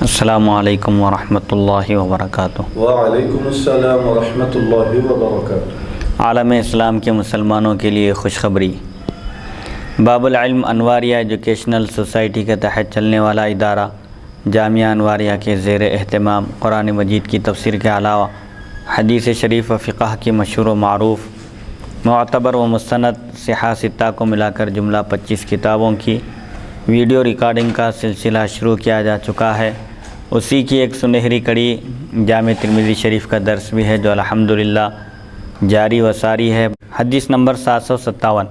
السلام علیکم ورحمۃ اللہ وبرکاتہ۔ وعلیکم السلام ورحمۃ اللہ وبرکاتہ۔ عالم اسلام کے مسلمانوں کے لیے خوشخبری۔ باب العلم انواریہ ایجوکیشنل سوسائٹی کے تحت چلنے والا ادارہ جامعہ انواریہ کے زیر اہتمام قرآن مجید کی تفسیر کے علاوہ حدیث شریف و فقہ کی مشہور و معروف معتبر و مستند صحاح ستہ کو ملا کر جملہ 25 کتابوں کی ویڈیو ریکارڈنگ کا سلسلہ شروع کیا جا چکا ہے۔ اسی کی ایک سنہری کڑی جامع ترمذی شریف کا درس بھی ہے جو الحمدللہ جاری و ساری ہے۔ حدیث نمبر 757۔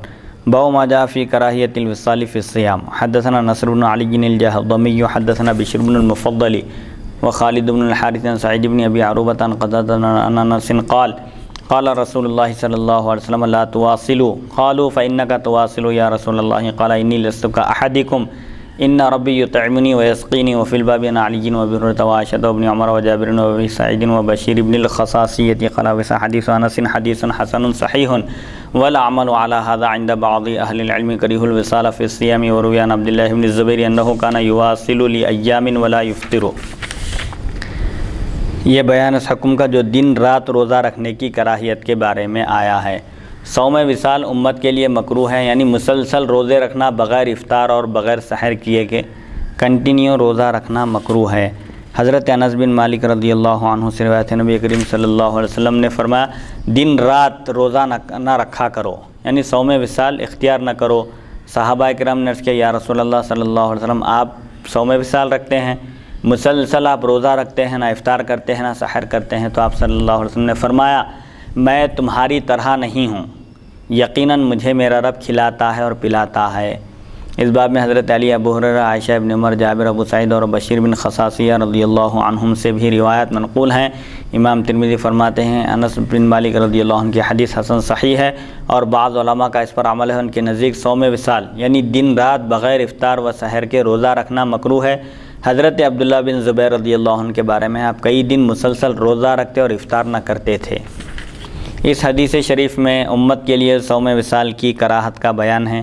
باب ما جاء فی کراہیۃ الوصال فی الصیام۔ حدثنا نصر بن علی الجہضمی حدثنا بشر بن المفضل وخالد بن الحارث عن سعید بن ابی عروبۃ عن قتادہ عن انس قال قال رسول اللہ صلی اللہ علیہ وسلم لا تواصلوا قالوا فإنك تواصل یا رسول اللہ قال انی لست کأحدکم ان ربی یطعمنی ویسقینی وفی الباب عن علی وابی ہریرہ وعائشہ وابن عمر وجابر وابی سعید وبشیر بن الخصاصیۃ قال حدیث انس حدیث حسن صحیح والعمل على هذا عند بعض اہل العلم کریہ الوصال فی الصیام وروی عن عبد اللہ بن الزبیر انہ کان یواصل لایام ولا یفطر۔ یہ بیان اس حکم کا جو دن رات روزہ رکھنے کی کراہیت کے بارے میں آیا ہے۔ صوم وصال امت کے لیے مکروہ ہے، یعنی مسلسل روزے رکھنا بغیر افطار اور بغیر سحر کیے کے کنٹینیو روزہ رکھنا مکروہ ہے۔ حضرت انس بن مالک رضی اللہ عنہ سے روایت ہے، نبی کریم صلی اللہ علیہ وسلم نے فرمایا دن رات روزہ نہ رکھا کرو، یعنی صوم وصال اختیار نہ کرو۔ صحابہ کرام نے عرض کیا یا رسول اللہ صلی اللہ علیہ وسلم آپ صوم وصال رکھتے ہیں، مسلسل آپ روزہ رکھتے ہیں، نہ افطار کرتے ہیں نہ سحر کرتے ہیں؟ تو آپ صلی اللہ علیہ وسلم نے فرمایا میں تمہاری طرح نہیں ہوں، یقیناً مجھے میرا رب کھلاتا ہے اور پلاتا ہے۔ اس باب میں حضرت علی، ابو ہریرہ، عائشہ ابن عمر، جابر، ابو سعید اور بشیر بن خصاصیہ رضی اللہ عنہم سے بھی روایت منقول ہیں۔ امام ترمذی فرماتے ہیں انس بن مالک رضی اللہ عنہ کی حدیث حسن صحیح ہے اور بعض علماء کا اس پر عمل ہے۔ ان کے نزدیک صوم وصال یعنی دن رات بغیر افطار و سحر کے روزہ رکھنا مکروہ ہے۔ حضرت عبداللہ بن زبیر رضی اللہ عنہ کے بارے میں آپ کئی دن مسلسل روزہ رکھتے اور افطار نہ کرتے تھے۔ اس حدیث شریف میں امت کے لیے صوم وصال کی کراہت کا بیان ہے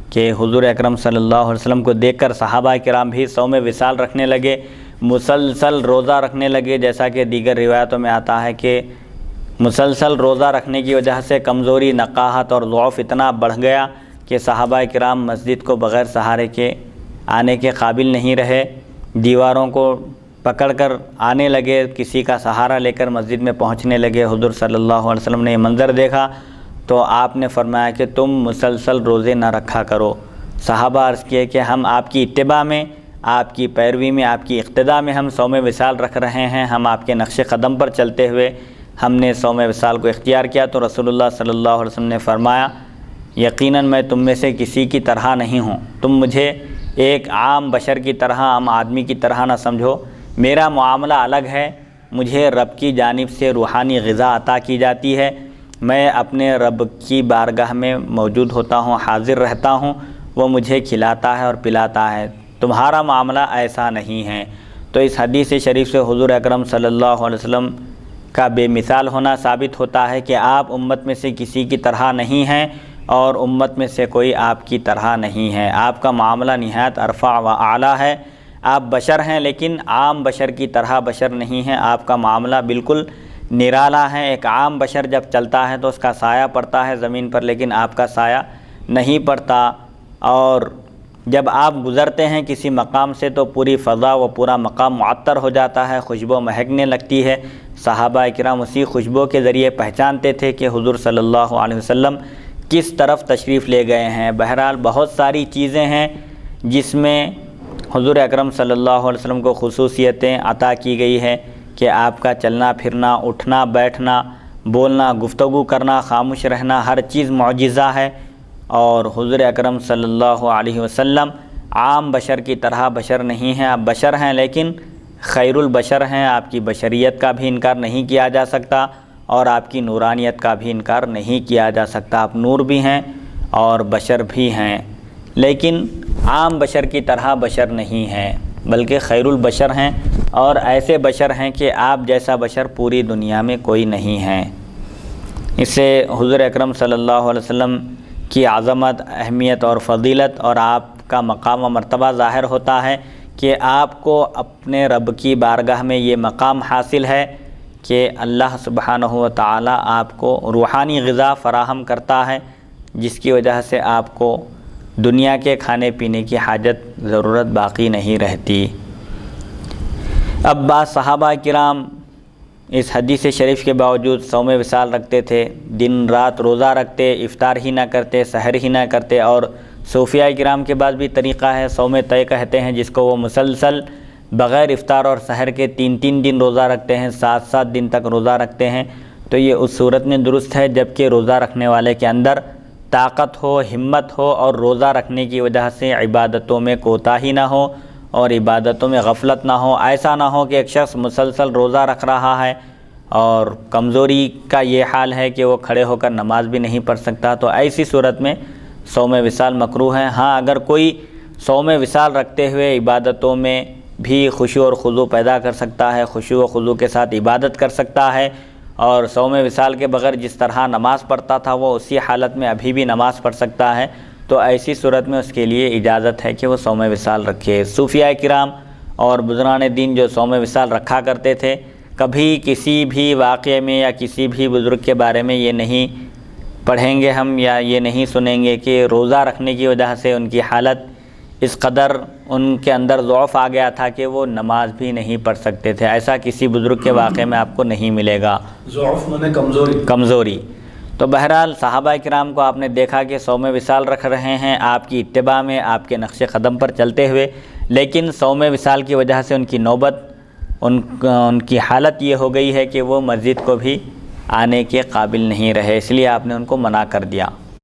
کہ حضور اکرم صلی اللہ علیہ وسلم کو دیکھ کر صحابہ کرام بھی صوم وصال رکھنے لگے، مسلسل روزہ رکھنے لگے، جیسا کہ دیگر روایتوں میں آتا ہے کہ مسلسل روزہ رکھنے کی وجہ سے کمزوری، نقاہت اور ضعف اتنا بڑھ گیا کہ صحابہ کرام مسجد کو بغیر سہارے کے آنے کے قابل نہیں رہے، دیواروں کو پکڑ کر آنے لگے، کسی کا سہارا لے کر مسجد میں پہنچنے لگے۔ حضور صلی اللہ علیہ وسلم نے یہ منظر دیکھا تو آپ نے فرمایا کہ تم مسلسل روزے نہ رکھا کرو۔ صحابہ عرض کیے کہ ہم آپ کی اتباع میں، آپ کی پیروی میں، آپ کی اقتداء میں ہم صوم وصال رکھ رہے ہیں، ہم آپ کے نقش قدم پر چلتے ہوئے ہم نے صوم وصال کو اختیار کیا۔ تو رسول اللہ صلی اللہ علیہ وسلم نے فرمایا یقیناً میں تم میں سے کسی کی طرح نہیں ہوں، تم مجھے ایک عام بشر کی طرح، عام آدمی کی طرح نہ سمجھو، میرا معاملہ الگ ہے، مجھے رب کی جانب سے روحانی غذا عطا کی جاتی ہے، میں اپنے رب کی بارگاہ میں موجود ہوتا ہوں، حاضر رہتا ہوں، وہ مجھے کھلاتا ہے اور پلاتا ہے، تمہارا معاملہ ایسا نہیں ہے۔ تو اس حدیث شریف سے حضور اکرم صلی اللہ علیہ وسلم کا بے مثال ہونا ثابت ہوتا ہے کہ آپ امت میں سے کسی کی طرح نہیں ہیں اور امت میں سے کوئی آپ کی طرح نہیں ہے، آپ کا معاملہ نہایت ارفع و اعلیٰ ہے۔ آپ بشر ہیں لیکن عام بشر کی طرح بشر نہیں ہیں، آپ کا معاملہ بالکل نرالا ہے۔ ایک عام بشر جب چلتا ہے تو اس کا سایہ پڑتا ہے زمین پر، لیکن آپ کا سایہ نہیں پڑتا، اور جب آپ گزرتے ہیں کسی مقام سے تو پوری فضا و پورا مقام معطر ہو جاتا ہے، خوشبو مہکنے لگتی ہے۔ صحابہ کرام اسی خوشبو کے ذریعے پہچانتے تھے کہ حضور صلی اللہ علیہ وسلم کس طرف تشریف لے گئے ہیں۔ بہرحال بہت ساری چیزیں ہیں جس میں حضور اکرم صلی اللہ علیہ وسلم کو خصوصیتیں عطا کی گئی ہے کہ آپ کا چلنا پھرنا، اٹھنا بیٹھنا، بولنا، گفتگو کرنا، خاموش رہنا، ہر چیز معجزہ ہے، اور حضور اکرم صلی اللہ علیہ وسلم عام بشر کی طرح بشر نہیں ہیں۔ آپ بشر ہیں لیکن خیر البشر ہیں، آپ کی بشریت کا بھی انکار نہیں کیا جا سکتا اور آپ کی نورانیت کا بھی انکار نہیں کیا جا سکتا۔ آپ نور بھی ہیں اور بشر بھی ہیں، لیکن عام بشر کی طرح بشر نہیں ہیں بلکہ خیر البشر ہیں، اور ایسے بشر ہیں کہ آپ جیسا بشر پوری دنیا میں کوئی نہیں ہے۔ اس سے حضور اکرم صلی اللہ علیہ وسلم کی عظمت، اہمیت اور فضیلت اور آپ کا مقام و مرتبہ ظاہر ہوتا ہے کہ آپ کو اپنے رب کی بارگاہ میں یہ مقام حاصل ہے کہ اللہ سبحانہ و تعالی آپ کو روحانی غذا فراہم کرتا ہے، جس کی وجہ سے آپ کو دنیا کے کھانے پینے کی حاجت ضرورت باقی نہیں رہتی۔ اب بعض صحابہ کرام اس حدیث شریف کے باوجود صوم وصال رکھتے تھے، دن رات روزہ رکھتے، افطار ہی نہ کرتے، سحر ہی نہ کرتے، اور صوفیہ کرام کے بعد بھی طریقہ ہے صوم طے کہتے ہیں، جس کو وہ مسلسل بغیر افطار اور سحر کے 3 دن روزہ رکھتے ہیں، 7 دن تک روزہ رکھتے ہیں۔ تو یہ اس صورت میں درست ہے جبکہ روزہ رکھنے والے کے اندر طاقت ہو، ہمت ہو، اور روزہ رکھنے کی وجہ سے عبادتوں میں کوتاہی نہ ہو اور عبادتوں میں غفلت نہ ہو۔ ایسا نہ ہو کہ ایک شخص مسلسل روزہ رکھ رہا ہے اور کمزوری کا یہ حال ہے کہ وہ کھڑے ہو کر نماز بھی نہیں پڑھ سکتا، تو ایسی صورت میں صوم وصال مکروہ ہے۔ ہاں، اگر کوئی صوم وصال رکھتے ہوئے عبادتوں میں بھی خشوع اور خضوع پیدا کر سکتا ہے، خشوع و خضوع کے ساتھ عبادت کر سکتا ہے، اور صوم وصال کے بغیر جس طرح نماز پڑھتا تھا وہ اسی حالت میں ابھی بھی نماز پڑھ سکتا ہے، تو ایسی صورت میں اس کے لیے اجازت ہے کہ وہ صوم وصال رکھے۔ صوفیہ کرام اور بزرگان دین جو صوم وصال رکھا کرتے تھے، کبھی کسی بھی واقعے میں یا کسی بھی بزرگ کے بارے میں یہ نہیں پڑھیں گے ہم یا یہ نہیں سنیں گے کہ روزہ رکھنے کی وجہ سے ان کی حالت اس قدر ان کے اندر ضعف آ گیا تھا کہ وہ نماز بھی نہیں پڑھ سکتے تھے۔ ایسا کسی بزرگ کے واقعے میں آپ کو نہیں ملے گا۔ ضعف مانے کمزوری۔ تو بہرحال صحابہ کرام کو آپ نے دیکھا کہ صوم وصال رکھ رہے ہیں آپ کی اتباع میں، آپ کے نقش قدم پر چلتے ہوئے، لیکن صوم وصال کی وجہ سے ان کی نوبت، ان کی حالت یہ ہو گئی ہے کہ وہ مسجد کو بھی آنے کے قابل نہیں رہے، اس لیے آپ نے ان کو منع کر دیا۔